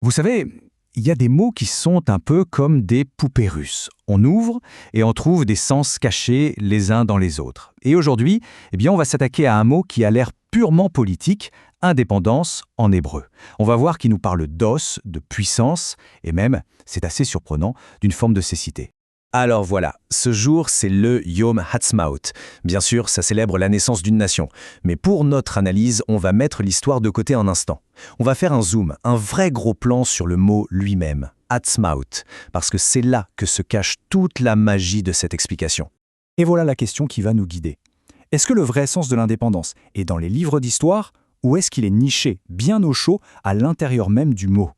Vous savez, il y a des mots qui sont un peu comme des poupées russes. On ouvre et on trouve des sens cachés les uns dans les autres. Et aujourd'hui, on va s'attaquer à un mot qui a l'air purement politique, indépendance en hébreu. On va voir qu'il nous parle d'os, de puissance, et même, c'est assez surprenant, d'une forme de cécité. Alors voilà, ce jour c'est le Yom Ha'atzmaut. Bien sûr, ça célèbre la naissance d'une nation. Mais pour notre analyse, on va mettre l'histoire de côté un instant. On va faire un zoom, un vrai gros plan sur le mot lui-même, Ha'atzmaut, parce que c'est là que se cache toute la magie de cette explication. Et voilà la question qui va nous guider. Est-ce que le vrai sens de l'indépendance est dans les livres d'histoire ou est-ce qu'il est niché, bien au chaud, à l'intérieur même du mot?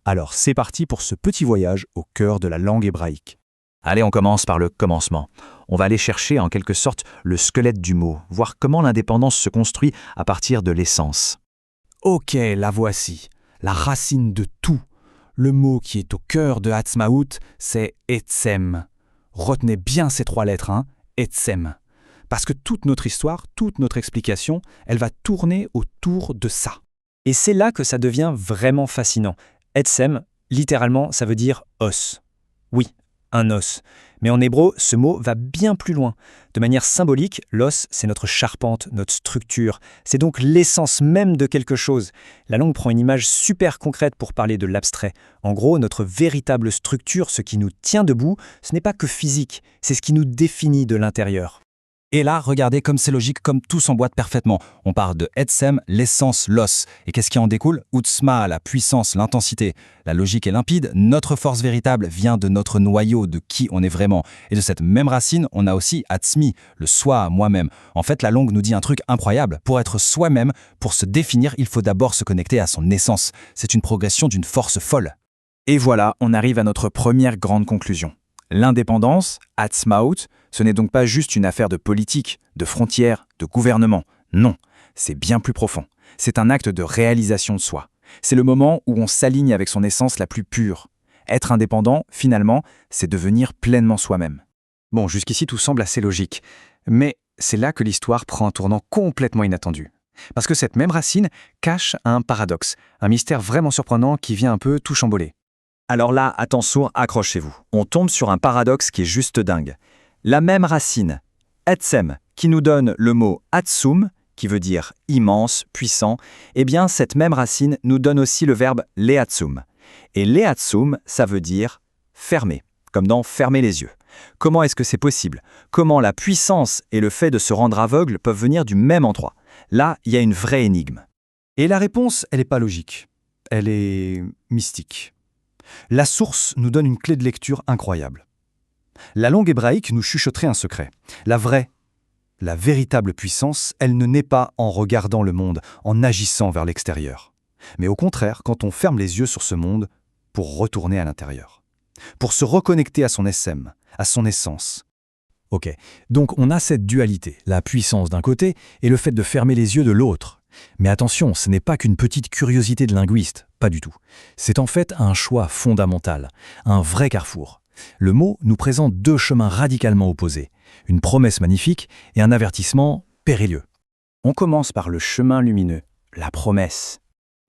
Alors c'est parti pour ce petit voyage au cœur de la langue hébraïque. Allez, on commence par le commencement. On va aller chercher en quelque sorte le squelette du mot, voir comment l'indépendance se construit à partir de l'essence. Ok, la voici, la racine de tout. Le mot qui est au cœur de Ha'atzmaut, c'est Etzem. Retenez bien ces trois lettres, Etzem. Parce que toute notre histoire, toute notre explication, elle va tourner autour de ça. Et c'est là que ça devient vraiment fascinant. Etzem, littéralement, ça veut dire os. Oui, un os. Mais en hébreu, ce mot va bien plus loin. De manière symbolique, l'os, c'est notre charpente, notre structure. C'est donc l'essence même de quelque chose. La langue prend une image super concrète pour parler de l'abstrait. En gros, notre véritable structure, ce qui nous tient debout, ce n'est pas que physique, c'est ce qui nous définit de l'intérieur. Et là, regardez comme c'est logique, comme tout s'emboîte parfaitement. On parle de Etzem, l'essence, l'os. Et qu'est-ce qui en découle? Utzma, la puissance, l'intensité. La logique est limpide, notre force véritable vient de notre noyau, de qui on est vraiment. Et de cette même racine, on a aussi Atzmi, le soi, moi-même. En fait, la langue nous dit un truc incroyable. Pour être soi-même, pour se définir, il faut d'abord se connecter à son essence. C'est une progression d'une force folle. Et voilà, on arrive à notre première grande conclusion. L'indépendance, Ha'atzmaut, ce n'est donc pas juste une affaire de politique, de frontières, de gouvernement. Non, c'est bien plus profond. C'est un acte de réalisation de soi. C'est le moment où on s'aligne avec son essence la plus pure. Être indépendant, finalement, c'est devenir pleinement soi-même. Bon, jusqu'ici tout semble assez logique. Mais c'est là que l'histoire prend un tournant complètement inattendu. Parce que cette même racine cache un paradoxe, un mystère vraiment surprenant qui vient un peu tout chambouler. Alors là, attention, accrochez-vous. On tombe sur un paradoxe qui est juste dingue. La même racine, Etzem, qui nous donne le mot Atzum, qui veut dire immense, puissant, eh bien cette même racine nous donne aussi le verbe leatzum. Et leatzum, ça veut dire fermer, comme dans fermer les yeux. Comment est-ce que c'est possible? Comment la puissance et le fait de se rendre aveugle peuvent venir du même endroit? Là, il y a une vraie énigme. Et la réponse, elle n'est pas logique. Elle est mystique. La source nous donne une clé de lecture incroyable. La langue hébraïque nous chuchoterait un secret. La vraie, la véritable puissance, elle ne naît pas en regardant le monde, en agissant vers l'extérieur. Mais au contraire, quand on ferme les yeux sur ce monde pour retourner à l'intérieur. Pour se reconnecter à son SM, à son essence. Ok, donc on a cette dualité, la puissance d'un côté et le fait de fermer les yeux de l'autre. Mais attention, ce n'est pas qu'une petite curiosité de linguiste, pas du tout. C'est en fait un choix fondamental, un vrai carrefour. Le mot nous présente deux chemins radicalement opposés, une promesse magnifique et un avertissement périlleux. On commence par le chemin lumineux, la promesse.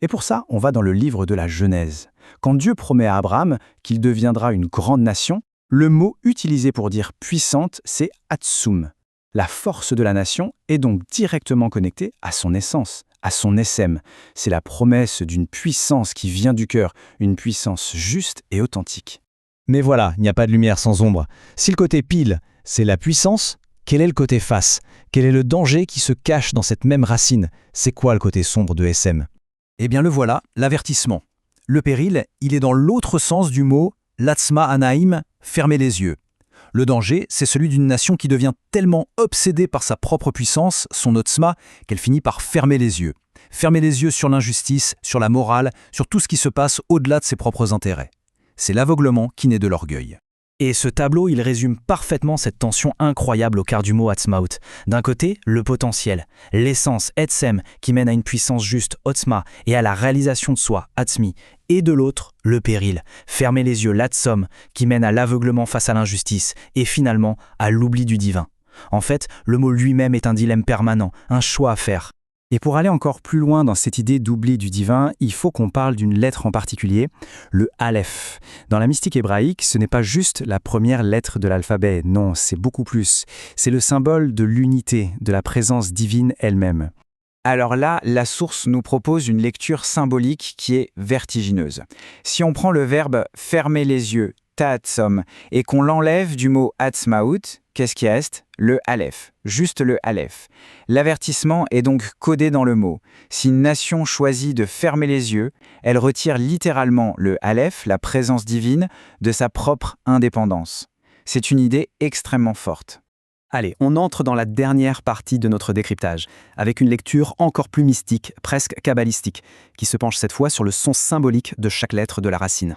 Et pour ça, on va dans le livre de la Genèse. Quand Dieu promet à Abraham qu'il deviendra une grande nation, le mot utilisé pour dire puissante, c'est Atzum. La force de la nation est donc directement connectée à son essence, à son SM. C'est la promesse d'une puissance qui vient du cœur, une puissance juste et authentique. Mais voilà, il n'y a pas de lumière sans ombre. Si le côté pile, c'est la puissance, quel est le côté face? Quel est le danger qui se cache dans cette même racine? C'est quoi le côté sombre de SM? Eh bien le voilà, l'avertissement. Le péril, il est dans l'autre sens du mot « latzma anaim », fermer les yeux. Le danger, c'est celui d'une nation qui devient tellement obsédée par sa propre puissance, son otzma, qu'elle finit par fermer les yeux. Fermer les yeux sur l'injustice, sur la morale, sur tout ce qui se passe au-delà de ses propres intérêts. C'est l'aveuglement qui naît de l'orgueil. Et ce tableau, il résume parfaitement cette tension incroyable au cœur du mot Ha'atzmaut. D'un côté, le potentiel, l'essence Etzem qui mène à une puissance juste Otzma et à la réalisation de soi Atzmi. Et de l'autre, le péril, fermer les yeux l'Atzom qui mène à l'aveuglement face à l'injustice et finalement à l'oubli du divin. En fait, le mot lui-même est un dilemme permanent, un choix à faire. Et pour aller encore plus loin dans cette idée d'oubli du divin, il faut qu'on parle d'une lettre en particulier, le Aleph. Dans la mystique hébraïque, ce n'est pas juste la première lettre de l'alphabet, non, c'est beaucoup plus. C'est le symbole de l'unité, de la présence divine elle-même. Alors là, la source nous propose une lecture symbolique qui est vertigineuse. Si on prend le verbe « fermer les yeux », ta'atzom, et qu'on l'enlève du mot atzmaout, qu'est-ce qui reste? Le Aleph, juste le Aleph. L'avertissement est donc codé dans le mot. Si une nation choisit de fermer les yeux, elle retire littéralement le Aleph, la présence divine, de sa propre indépendance. C'est une idée extrêmement forte. Allez, on entre dans la dernière partie de notre décryptage, avec une lecture encore plus mystique, presque kabbalistique, qui se penche cette fois sur le sens symbolique de chaque lettre de la racine.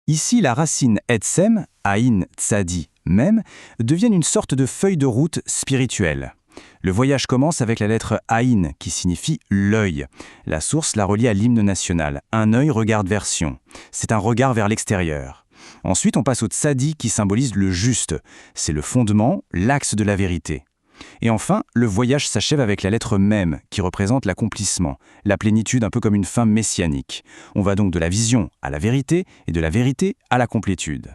Ici, la racine Etsem, Aïn Tsadi, même, devient une sorte de feuille de route spirituelle. Le voyage commence avec la lettre Aïn, qui signifie l'œil. La source la relie à l'hymne national. Un œil regarde vers Sion. C'est un regard vers l'extérieur. Ensuite, on passe au Tsadi, qui symbolise le juste. C'est le fondement, l'axe de la vérité. Et enfin, le voyage s'achève avec la lettre Mem, qui représente l'accomplissement, la plénitude un peu comme une fin messianique. On va donc de la vision à la vérité, et de la vérité à la complétude.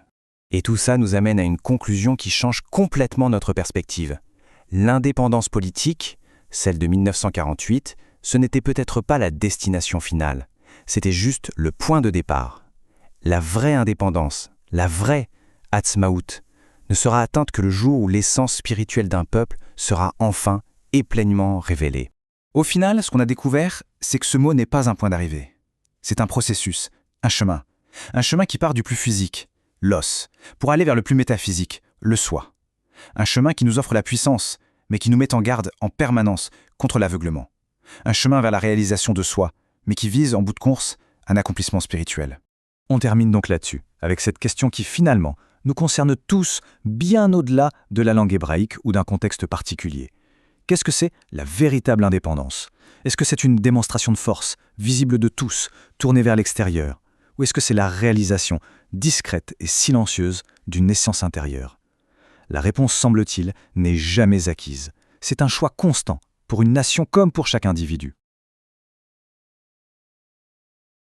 Et tout ça nous amène à une conclusion qui change complètement notre perspective. L'indépendance politique, celle de 1948, ce n'était peut-être pas la destination finale. C'était juste le point de départ. La vraie indépendance, la vraie Atzmaout, ne sera atteinte que le jour où l'essence spirituelle d'un peuple sera enfin et pleinement révélée. Au final, ce qu'on a découvert, c'est que ce mot n'est pas un point d'arrivée. C'est un processus, un chemin qui part du plus physique, l'os, pour aller vers le plus métaphysique, le soi. Un chemin qui nous offre la puissance, mais qui nous met en garde en permanence contre l'aveuglement. Un chemin vers la réalisation de soi, mais qui vise, en bout de course, un accomplissement spirituel. On termine donc là-dessus, avec cette question qui finalement nous concerne tous bien au-delà de la langue hébraïque ou d'un contexte particulier. Qu'est-ce que c'est la véritable indépendance? Est-ce que c'est une démonstration de force, visible de tous, tournée vers l'extérieur? Ou est-ce que c'est la réalisation, discrète et silencieuse, d'une essence intérieure? La réponse, semble-t-il, n'est jamais acquise. C'est un choix constant, pour une nation comme pour chaque individu.